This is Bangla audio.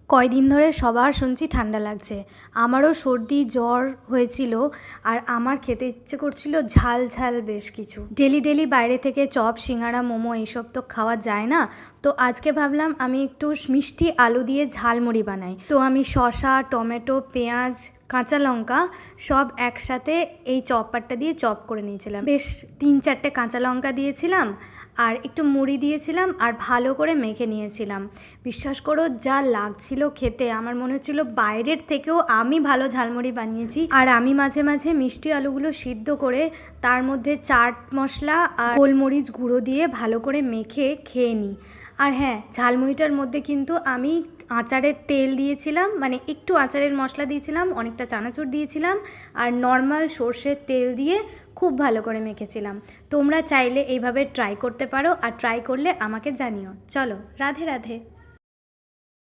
কয়দিন ধরে সবার শুনছি ঠান্ডা লাগছে, আমারও সর্দি জ্বর হয়েছিল। আর আমার খেতে ইচ্ছে করছিল ঝাল ঝাল বেশ কিছু। ডেলি ডেলি বাইরে থেকে চপ সিঙ্গাড়া মোমো এইসব তো খাওয়া যায় না। তো আজকে ভাবলাম আমি একটু মিষ্টি আলু দিয়ে ঝালমুড়ি বানাই। তো আমি শসা, টমেটো, পেঁয়াজ, কাঁচা লঙ্কা সব একসাথে এই চপারটা দিয়ে চপ করে নিয়েছিলাম। বেশ 3-4টে কাঁচা লঙ্কা দিয়েছিলাম আর একটু মুড়ি দিয়েছিলাম আর ভালো করে মেখে নিয়েছিলাম। বিশ্বাস করো যা লাগছিল খেতে, আমার মনে হচ্ছিল বাইরের থেকেও আমি ভালো ঝালমুড়ি বানিয়েছি। আর আমি মাঝে মাঝে মিষ্টি আলুগুলো সিদ্ধ করে তার মধ্যে চাট মশলা আর গোলমরিচ গুঁড়ো দিয়ে ভালো করে মেখে খেয়ে নিই। আর হ্যাঁ, ঝালমুড়িটার মধ্যে কিন্তু আমি আচারের তেল দিয়েছিলাম, মানে একটু আচারের মশলা দিয়েছিলাম, অনেকটা চানাচুর দিয়েছিলাম আর নর্মাল সর্ষের তেল দিয়ে খুব ভালো করে মেখেছিলাম। তোমরা চাইলে এইভাবে ট্রাই করতে পারো, আর ট্রাই করলে আমাকে জানিও। চলো, রাধে রাধে।